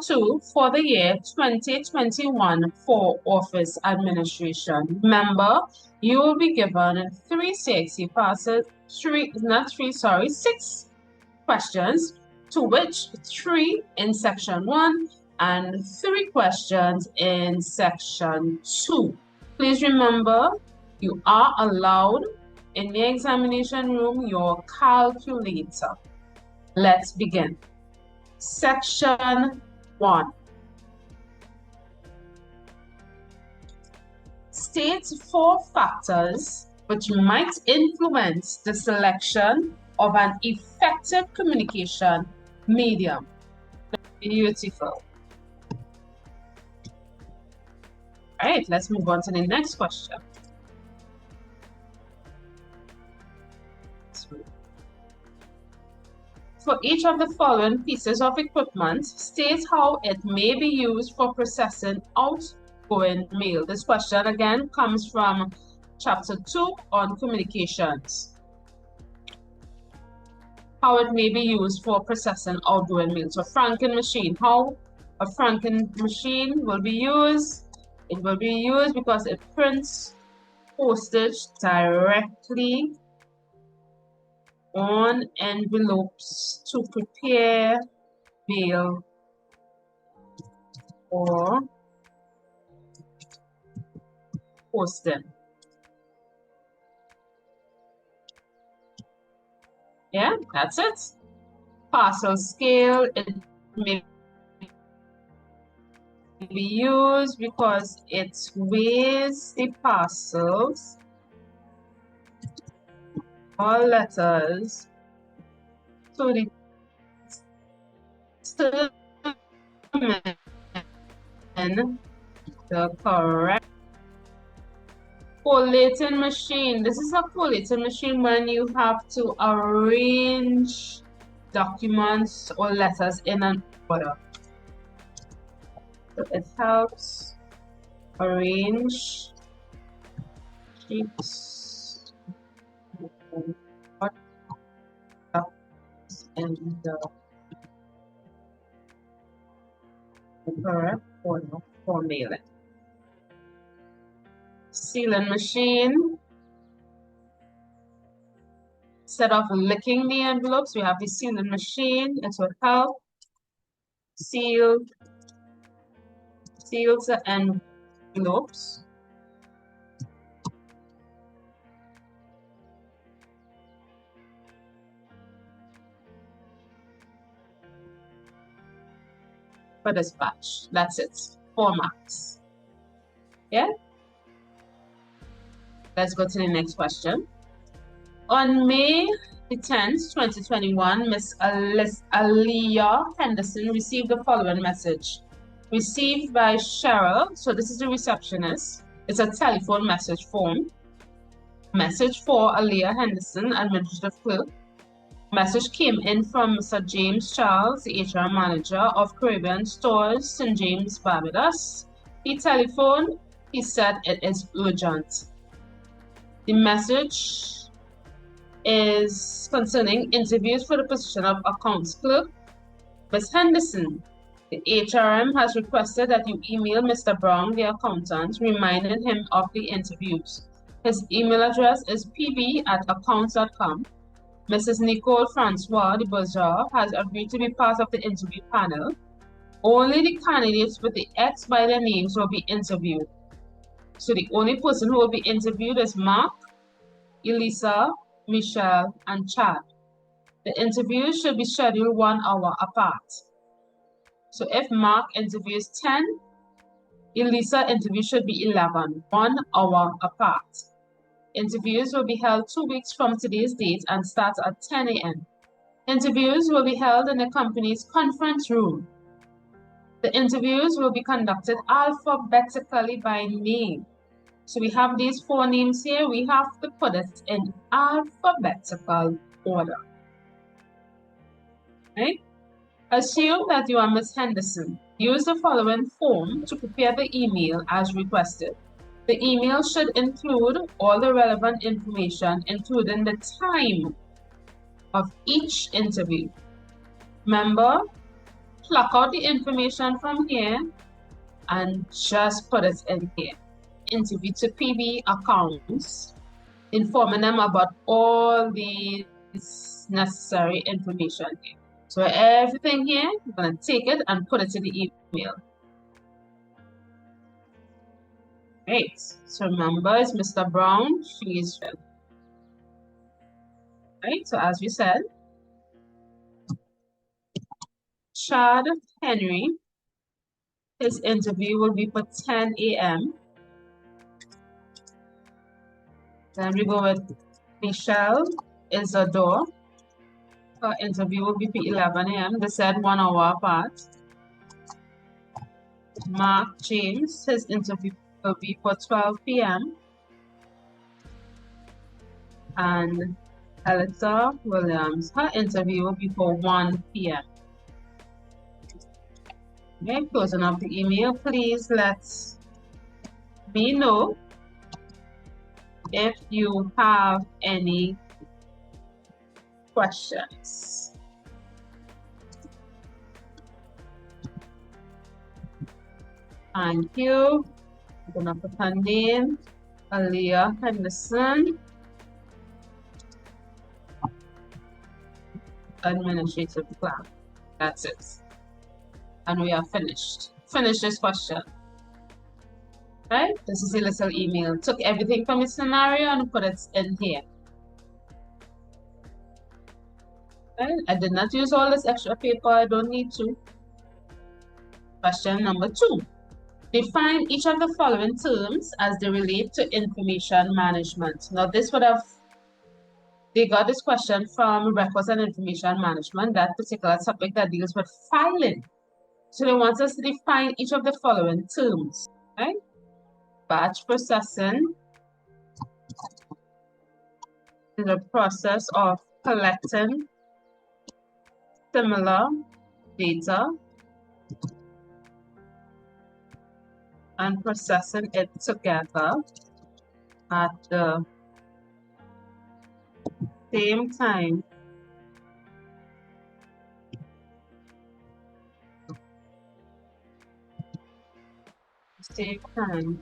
2 for the year 2021 for office administration. Remember, you will be given 6 questions, to which 3 in section 1 and 3 questions in section 2. Please remember, you are allowed in the examination room your calculator. Let's begin. Section 1. State 4 factors which might influence the selection of an effective communication medium. Beautiful. All right, let's move on to the next question. For each of the following pieces of equipment, state how it may be used for processing outgoing mail. This question again comes from chapter 2 on communications. How it may be used for processing outgoing mail. So franking machine, how a franking machine will be used. It will be used because it prints postage directly on envelopes to prepare mail or posting. Yeah, that's it. Parcel scale, it may be used because it weighs the parcels or letters to determine the correct collating machine. This is a collating machine when you have to arrange documents or letters in an order. So it helps arrange sheets in the correct order for mailing. Sealing machine. Instead of licking the envelopes, we have the sealing machine. It will help seals the envelopes. For dispatch. That's it. 4 marks. Yeah? Let's go to the next question. On May the 10th, 2021, Miss Aliyah Henderson received the following message. Received by Cheryl. So this is the receptionist. It's a telephone message form. Message for Aliyah Henderson, administrative clerk. Message came in from Mr. James Charles, the HR manager of Caribbean Stores, St. James, Barbados. He telephoned. He said it is urgent. The message is concerning interviews for the position of accounts clerk. Ms. Henderson, the HRM has requested that you email Mr. Brown, the accountant, reminding him of the interviews. His email address is pb@accounts.com. Mrs. Nicole Francois de Bourgeois has agreed to be part of the interview panel. Only the candidates with the X by their names will be interviewed. So the only person who will be interviewed is Mark, Elisa, Michelle, and Chad. The interviews should be scheduled 1 hour apart. So if Mark interviews 10, Elisa interview should be 11, 1 hour apart. Interviews will be held 2 weeks from today's date and start at 10 a.m. Interviews will be held in the company's conference room. The interviews will be conducted alphabetically by name. So we have these 4 names here. We have to put it in alphabetical order. Right? Assume that you are Ms. Henderson. Use the following form to prepare the email as requested. The email should include all the relevant information, including the time of each interview. Remember, pluck out the information from here and just put it in here. Interview to PB accounts, informing them about all these necessary information here. So everything here, you're going to take it and put it in the email. Great. So remember, it's Mr. Brown, she is Phil. Right, so as we said, Chad Henry, his interview will be for 10 a.m. Then we go with Michelle Isadore. Her interview will be for 11 a.m. They said 1 hour apart. Mark James, his interview will be for 12 p.m. And Alyssa Williams, her interview will be for 1 p.m. Okay, closing up the email, please let me know if you have any questions. Thank you. I'm gonna put her name, Aaliyah Henderson, administrative plan. That's it. And we are finished. Finish this question. Right? This is a little email. Took everything from the scenario and put it in here. Right? I did not use all this extra paper. I don't need to. Question number 2. Define each of the following terms as they relate to information management. Now this would have, they got this question from Records and Information Management, that particular topic that deals with filing. So they want us to define each of the following terms, right? Batch processing is the process of collecting similar data and processing it together at the same time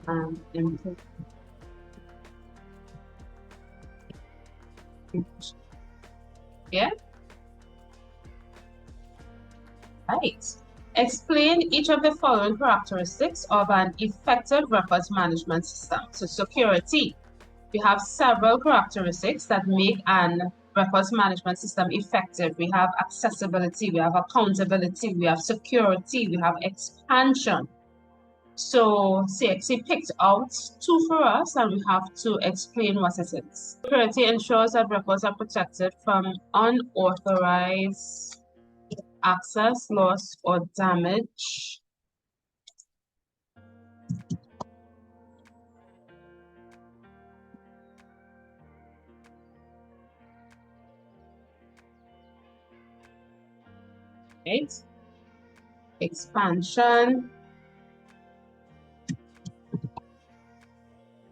and input. Yeah? Right. Explain each of the following characteristics of an effective records management system. So security. We have several characteristics that make an records management system effective. We have accessibility, we have accountability, we have security, we have expansion. So CXC picked out 2 for us and we have to explain what it is. Security ensures that records are protected from unauthorized access, loss, or damage. Right? Expansion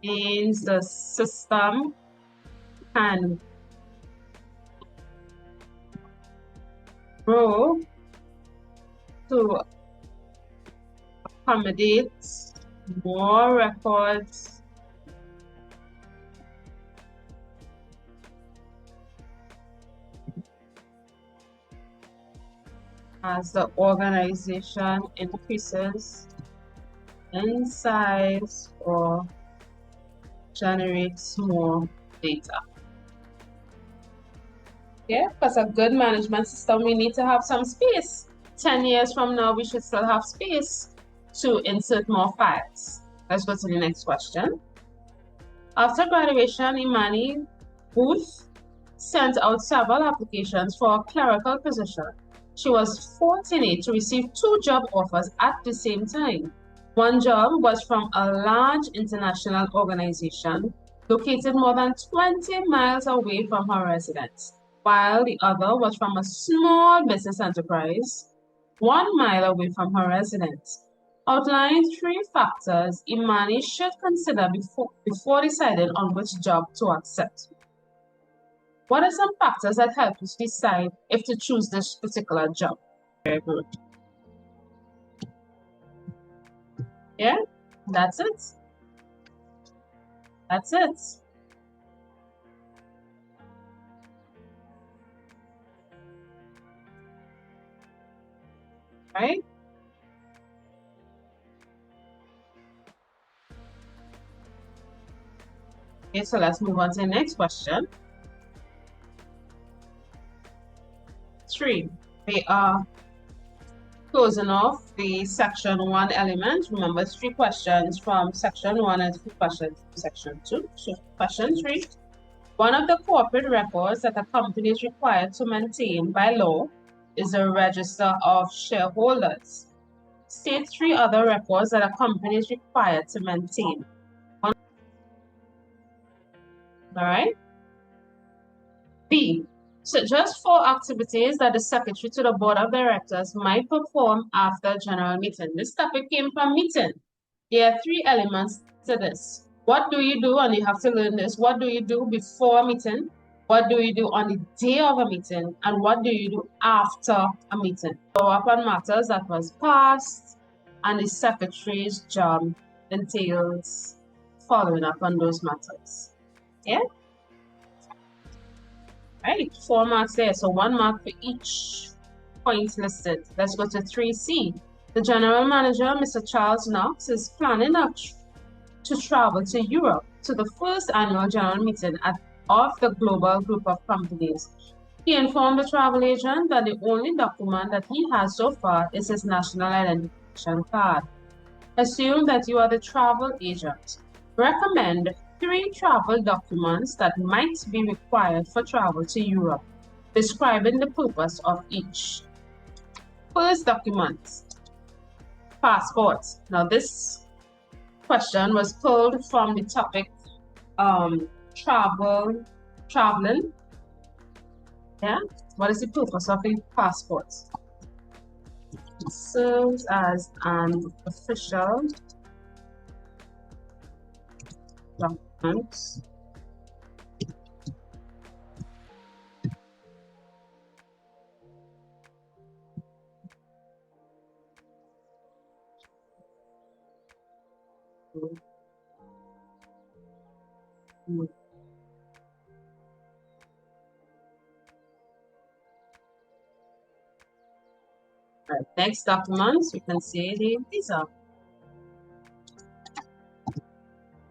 means the system can grow to accommodate more records as the organization increases in size or generates more data. Yeah, because a good management system, we need to have some space. 10 years from now, we should still have space to insert more files. Let's go to the next question. After graduation, Imani Booth sent out several applications for a clerical position. She was fortunate to receive 2 job offers at the same time. One job was from a large international organization located more than 20 miles away from her residence, while the other was from a small business enterprise 1 mile away from her residence. Outline 3 factors Imani should consider before deciding on which job to accept. What are some factors that help us decide if to choose this particular job? Very good. Yeah, that's it. That's it. Right? Okay, so let's move on to the next question. 3. We are closing off the section 1 element. Remember, 3 questions from section 1 and 3 questions from section 2. So question 3. One of the corporate records that a company is required to maintain by law is a register of shareholders. State 3 other records that a company is required to maintain. All right. B. Suggest 4 activities that the secretary to the board of directors might perform after general meeting. This topic came from meeting. There are 3 elements to this. What do you do? And you have to learn this. What do you do before a meeting? What do you do on the day of a meeting? And what do you do after a meeting? Follow up on matters that was passed, and the secretary's job entails following up on those matters. Yeah? Right, 4 marks there. So 1 mark for each point listed. Let's go to 3C. The general manager, Mr. Charles Knox, is planning to travel to Europe to the first annual general meeting of the global group of companies. He informed the travel agent that the only document that he has so far is his national identification card. Assume that you are the travel agent. Recommend 3 travel documents that might be required for travel to Europe, describing the purpose of each. First document, passport. Now this question was pulled from the topic traveling. Yeah, what is the purpose of a passport? It serves as an official document Right. Next documents, you can see the visa.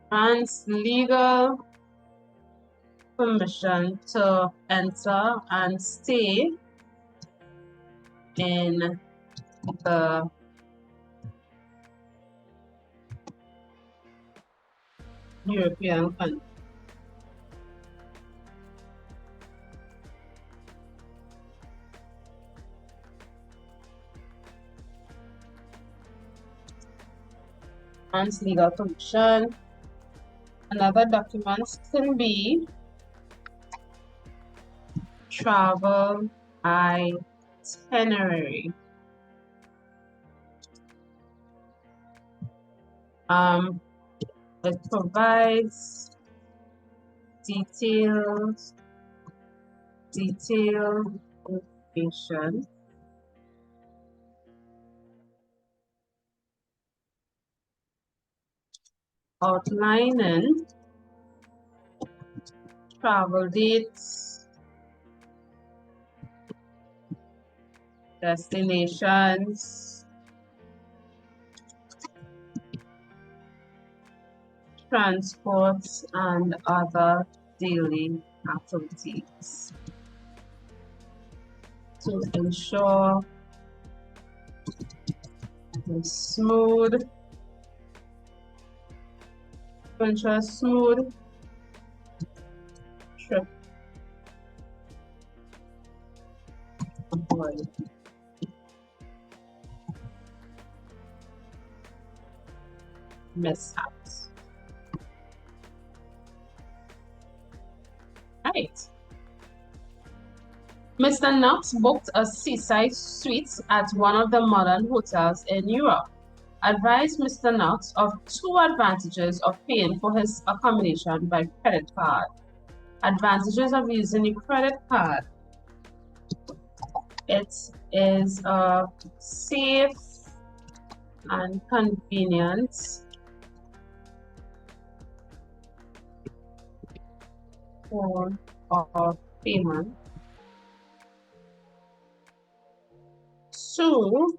Grants legal permission to enter and stay in the European country. Grants legal permission. Another document can be travel itinerary. It provides detailed information outlining travel dates, destinations, transports, and other daily activities to ensure a smooth trip aboard. Mishaps. Right. Mr. Knox booked a seaside suite at one of the modern hotels in Europe. Advised Mr. Knox of 2 advantages of paying for his accommodation by credit card. Advantages of using a credit card. It is a safe and convenience form of payment. So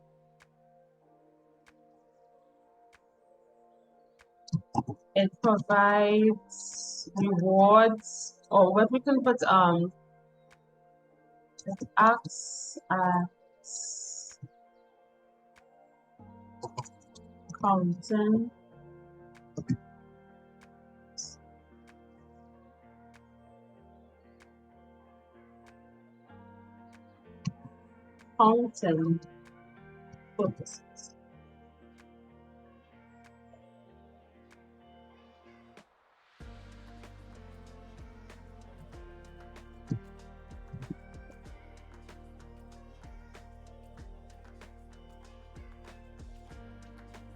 it provides rewards, or what we can put it acts as accounting purposes.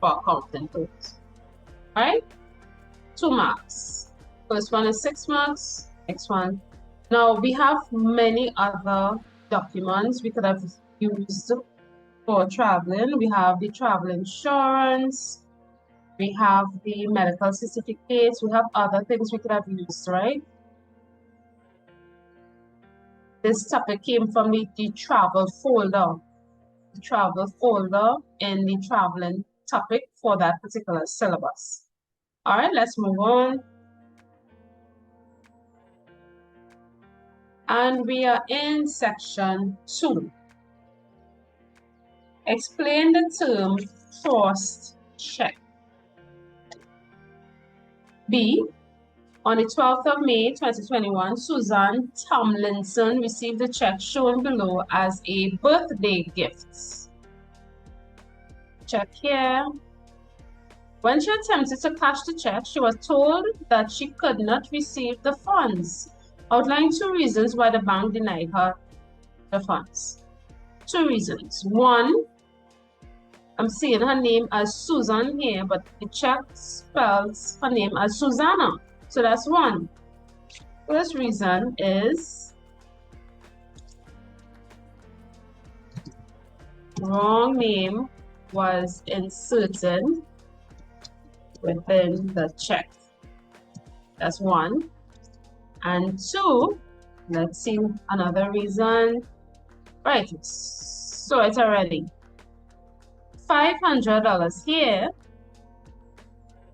For accounting purposes. Alright? 2 marks. First one is 6 marks, next one. Now we have many other documents we could have used for traveling. We have the travel insurance, we have the medical certificates, we have other things we could have used, right? This topic came from the travel folder. The travel folder in the traveling topic for that particular syllabus. All right, let's move on. And we are in section 2. Explain the term forced check. B. On the 12th of May 2021, Suzanne Tomlinson received a check shown below as a birthday gift. Check here. When she attempted to cash the check, she was told that she could not receive the funds. Outline 2 reasons why the bank denied her the funds. 2 reasons. 1, I'm seeing her name as Susan here, but the check spells her name as Susanna. So that's 1. First reason is wrong name was inserted within the check. That's 1. And 2, let's see another reason. Right, so it's already $500 here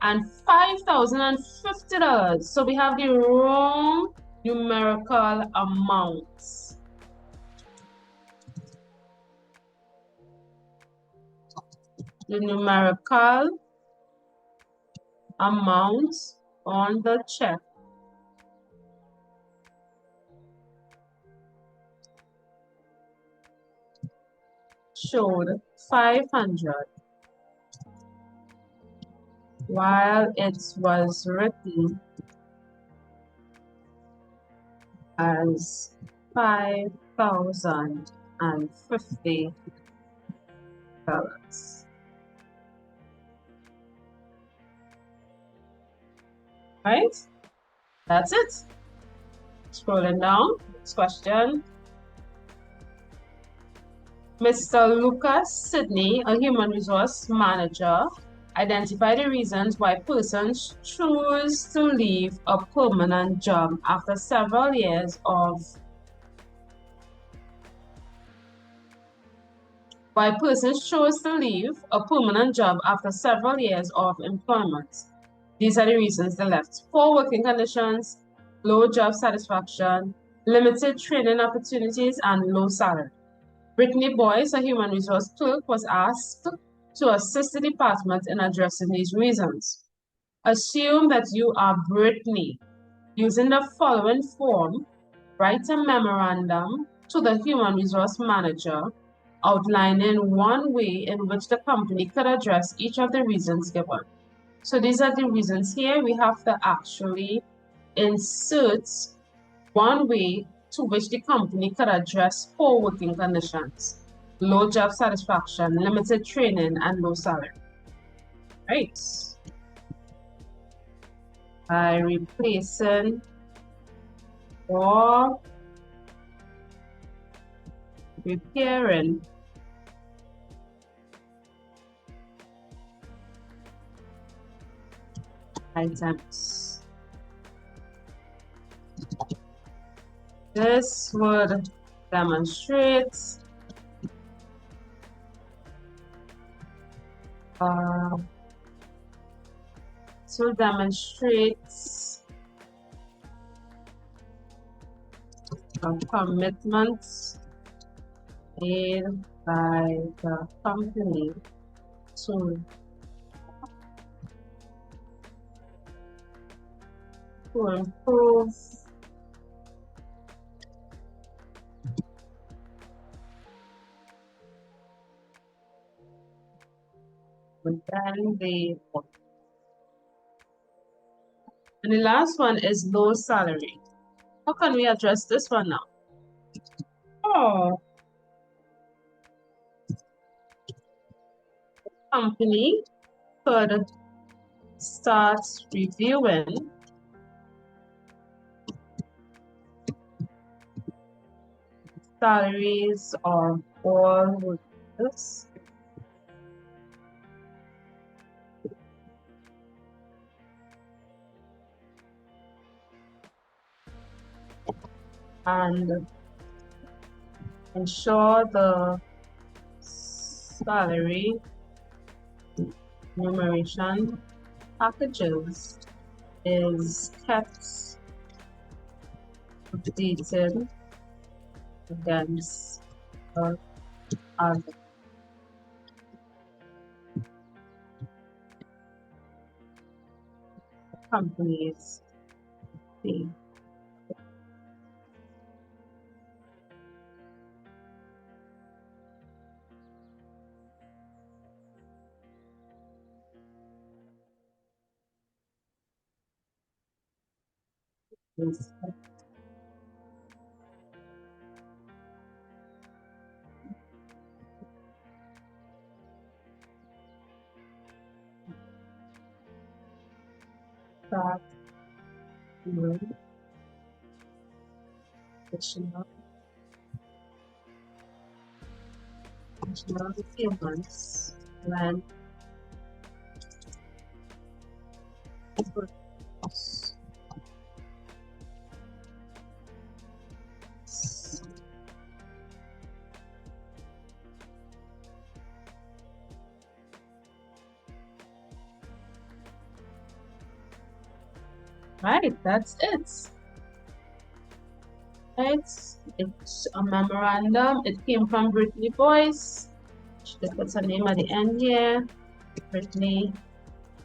and $5,050. So we have the wrong numerical amounts. The numerical amounts on the check showed 500 while it was written as $5,050. Right? That's it. Scrolling down, next question. Mr. Lucas Sidney, a human resource manager, identify the reasons why persons choose to leave a permanent job after several years of employment. These are the reasons they left: poor working conditions, low job satisfaction, limited training opportunities, and low salary. Brittany Boyce, a human resource clerk, was asked to assist the department in addressing these reasons. Assume that you are Brittany. Using the following form, write a memorandum to the human resource manager outlining one way in which the company could address each of the reasons given. So these are the reasons here. We have to actually insert one way to which the company could address poor working conditions, low job satisfaction, limited training, and low salary. Right. By replacing or repairing items. This would demonstrate a commitment made by the company to improve within the work. And the last one is low salary. How can we address this one now? Oh, company could start reviewing salaries of all workers and ensure the salary enumeration packages is kept updated against other companies. Start doing additional payments when right, that's it. Right, it's a memorandum. It came from Brittany Boyce. She just puts her name at the end here. Brittany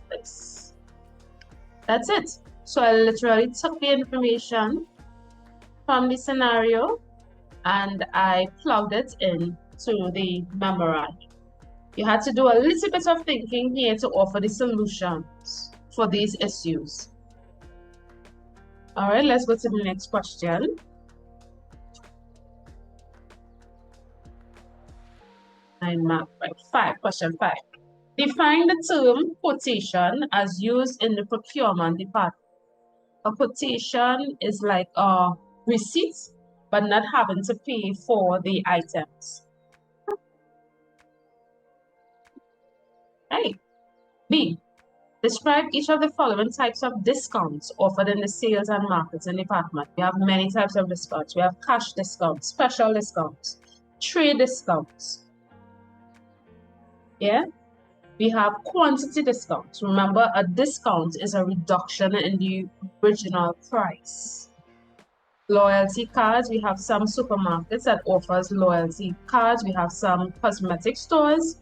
Boyce. That's it. So I literally took the information from the scenario and I plugged it in to the memorandum. You had to do a little bit of thinking here to offer the solutions for these issues. All right, let's go to the next question. Question 5. Define the term quotation as used in the procurement department. A quotation is like a receipt, but not having to pay for the items. Right. B. Describe each of the following types of discounts offered in the sales and marketing department. We have many types of discounts. We have cash discounts, special discounts, trade discounts. Yeah. We have quantity discounts. Remember, a discount is a reduction in the original price. Loyalty cards, we have some supermarkets that offers loyalty cards. We have some cosmetic stores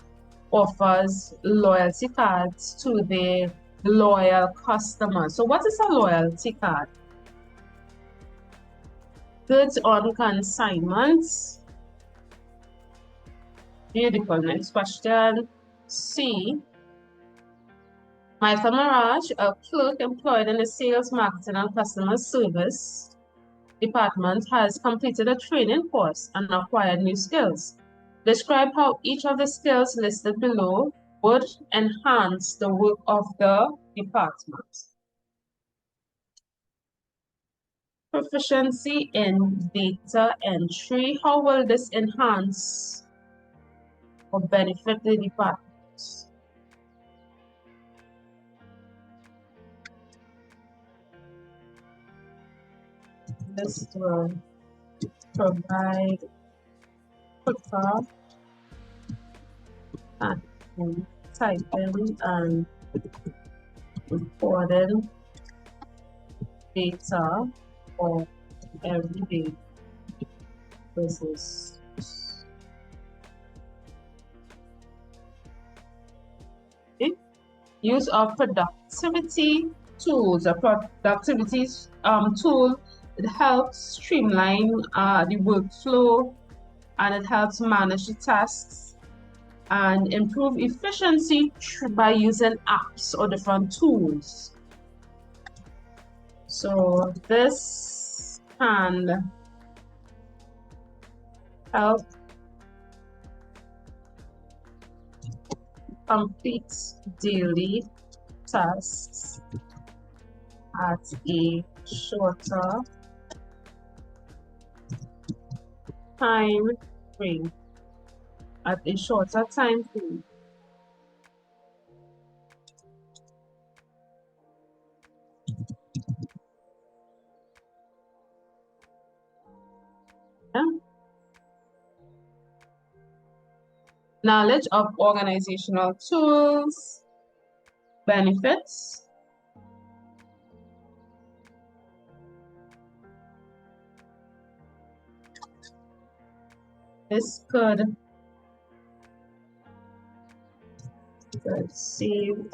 offers loyalty cards to their loyal customers. So what is a loyalty card? Goods on consignment. Beautiful. Next question. C. Michael Mirage, a clerk employed in the sales, marketing, and customer service department, has completed a training course and acquired new skills. Describe how each of the skills listed below would enhance the work of the department. Proficiency in data entry. How will this enhance or benefit the department? This will provide quicker and typing and recording data for everyday business. Okay. Use of productivity tools. A productivity tool, it helps streamline the workflow, and it helps manage the tasks and improve efficiency by using apps or different tools. So this can help complete daily tasks at a shorter time frame. Yeah. Knowledge of organizational tools, benefits. This could save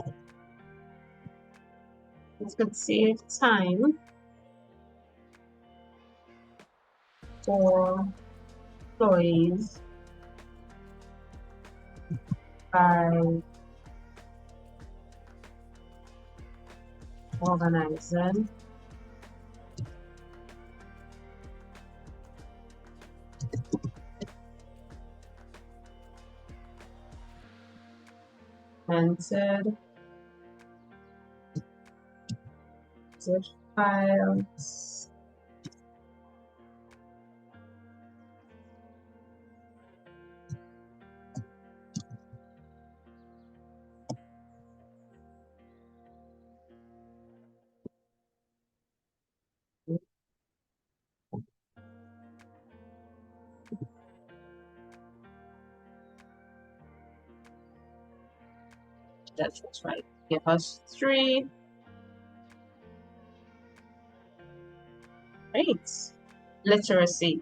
time for employees by organizing entered files. That's right. Give us 3. Great. Literacy.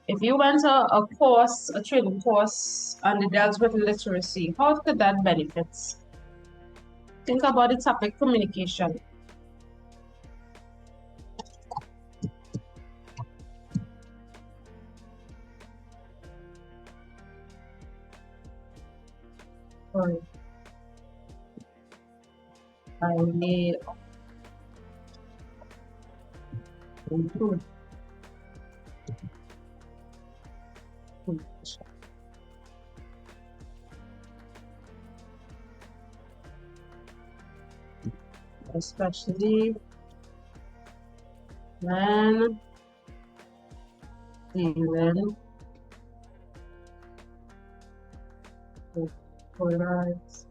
If you went a course, a training course, and it dealt with literacy, how could that benefit? Think about the topic communication. I need improve communication. Especially when dealing with polarized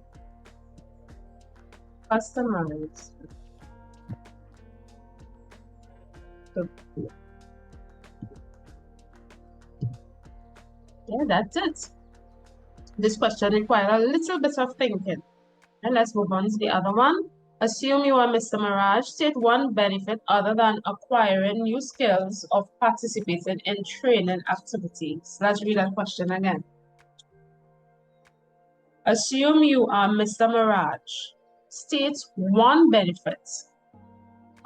customers. Yeah, that's it. This question requires a little bit of thinking. And let's move on to the other one. Assume you are Mr. Mirage. State one benefit other than acquiring new skills of participating in training activities. Let's read that question again. Assume you are Mr. Mirage. State one benefit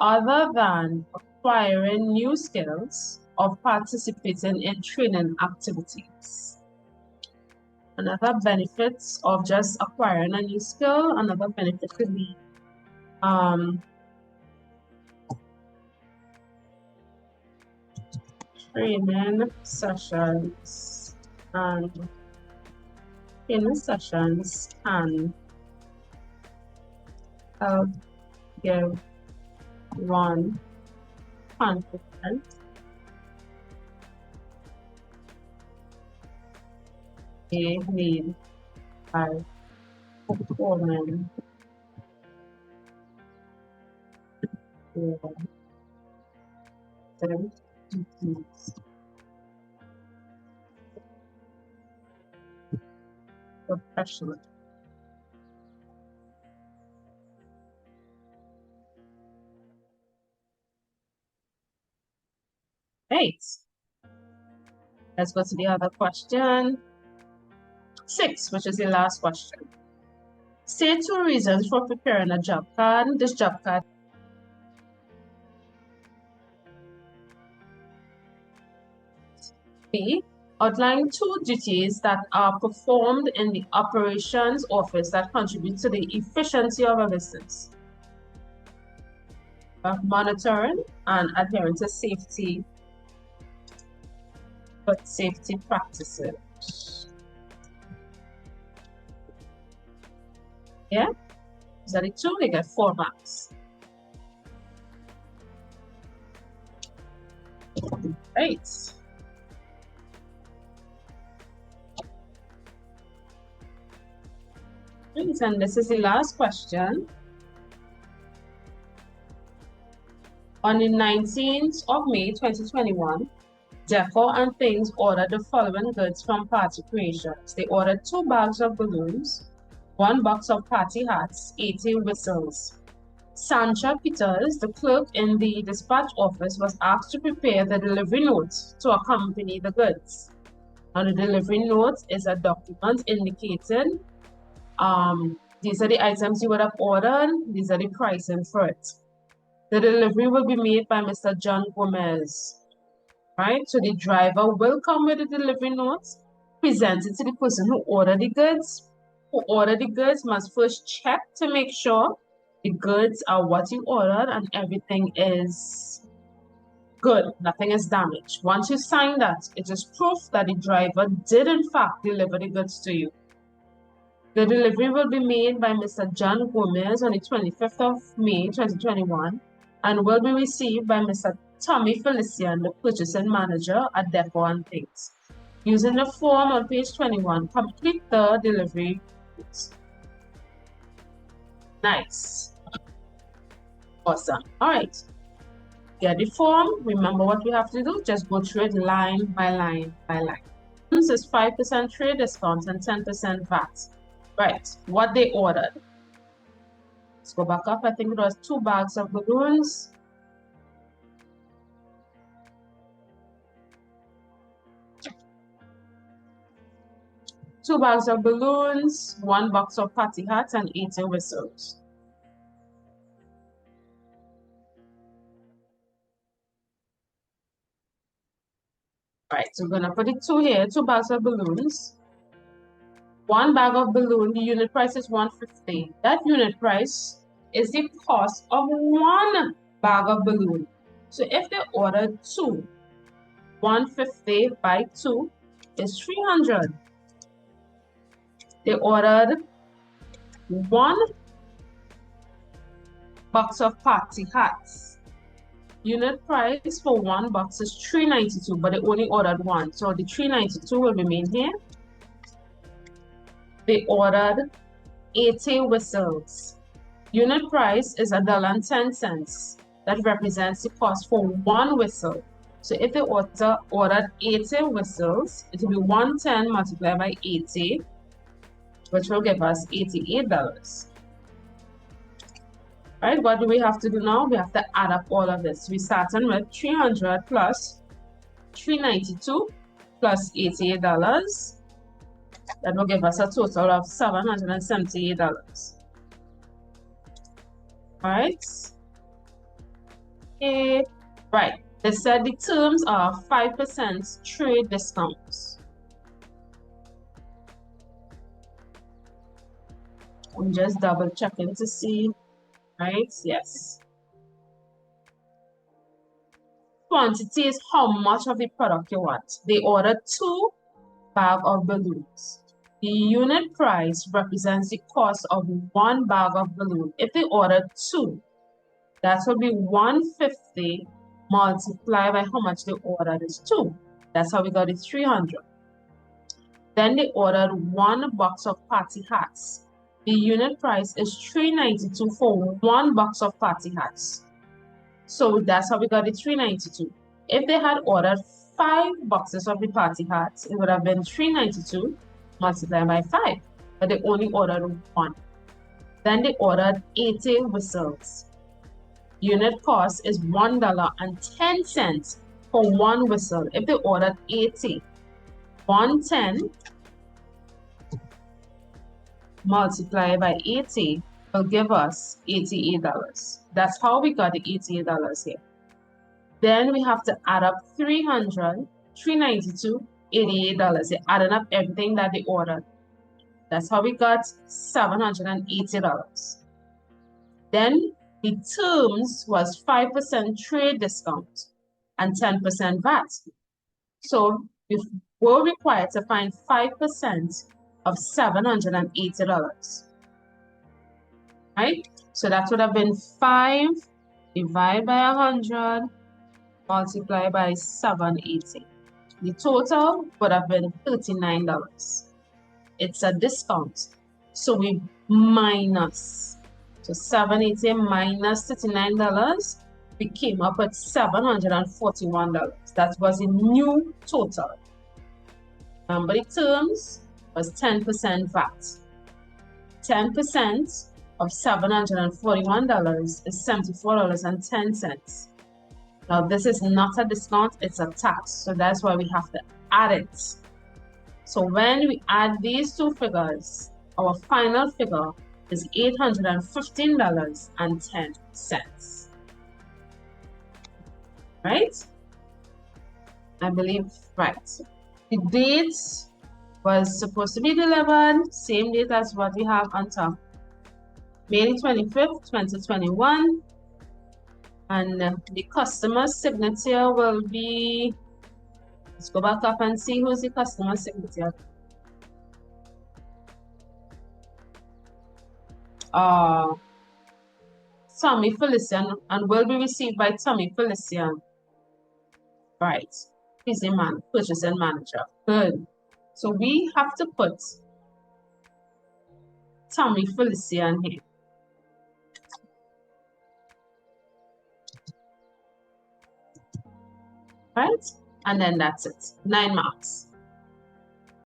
other than acquiring new skills of participating in training activities. Another benefit of just acquiring a new skill, another benefit could be training sessions, and training sessions can help give one confidence they need by performing Expected duties. Professional. Right. Let's go to the other question. 6, which is the last question. Say 2 reasons for preparing a job card. This job card. B. Outline 2 duties that are performed in the operations office that contribute to the efficiency of a business. Monitoring and adhering to safety practices. Yeah, is that it too? They get 4 marks. Right. And this is the last question. On the 19th of May 2021, Decor and Things ordered the following goods from Party Creations. They ordered 2 bags of balloons, 1 box of party hats, 80 whistles. Sancha Peters, the clerk in the dispatch office, was asked to prepare the delivery note to accompany the goods. Now, the delivery note is a document indicating these are the items you would have ordered, these are the pricing for it. The delivery will be made by Mr. John Gomez, right? So the driver will come with the delivery note, present it to the person who ordered the goods. Who ordered the goods must first check to make sure the goods are what you ordered and everything is good, nothing is damaged. Once you sign that, it is proof that the driver did in fact deliver the goods to you. The delivery will be made by Mr. John Gomez on the 25th of May 2021 and will be received by Mr. Tommy Felician, the purchasing manager at Decor and Things. Using the form on page 21, complete the delivery. Nice. Awesome. All right. Get the form. Remember what we have to do. Just go through it line by line by line. This is 5% trade discount and 10% VAT. Right. What they ordered. Let's go back up. I think it was 2 bags of balloons. Two bags of balloons, 1 box of party hats, and 80 whistles. Right, so we're gonna put it 2 here, 2 bags of balloons. 1 bag of balloon, the unit price is $150. That unit price is the cost of 1 bag of balloon. So if they ordered 2, 150 by 2 is 300. They ordered 1 box of party hats. Unit price for 1 box is $3.92, but they only ordered 1. So the $3.92 will remain here. They ordered 80 whistles. Unit price is $1.10. That represents the cost for 1 whistle. So if they ordered 80 whistles, it will be 110 multiplied by 80, which will give us $88. Right, what do we have to do now? We have to add up all of this. We starting with 300 plus 392 plus $88. That will give us a total of $778. All right. Okay. Right. They said the terms are 5% trade discounts. I'm just double checking to see. Right? Yes. Quantity is how much of the product you want. They ordered 2 bags of balloons. The unit price represents the cost of 1 bag of balloon. If they ordered 2, that will be 150 multiplied by how much they ordered is 2. That's how we got it 300. Then they ordered 1 box of party hats. The unit price is $3.92 for 1 box of party hats. So that's how we got it $3.92. If they had ordered 5 boxes of the party hats, it would have been $3.92 multiplied by 5, but they only ordered 1. Then they ordered 80 whistles. Unit cost is $1.10 for 1 whistle. If they ordered 80, 110 multiplied by 80 will give us $88. That's how we got the $88 here. Then we have to add up 300, $392, $88. They added up everything that they ordered. That's how we got $780. Then the terms was 5% trade discount and 10% VAT. So we were required to find 5% of $780. Right? So that would have been 5 divided by 100 multiplied by 780. The total would have been $39. It's a discount. So we minus. So 780 minus $39, we came up with $741. That was a new total. Remember the terms was 10% VAT. 10% of $741 is $74.10. Now this is not a discount, it's a tax. So that's why we have to add it. So when we add these two figures, our final figure is $815.10. Right? I believe, right. The date was supposed to be delivered, same date as what we have on top. May 25th, 2021. And the customer's signature will be, let's go back up and see who's the customer's signature. Tommy Felician, and will be received by Tommy Felician. Right. He's a purchasing manager. Good. So we have to put Tommy Felician here. Right? And then that's it. 9 marks.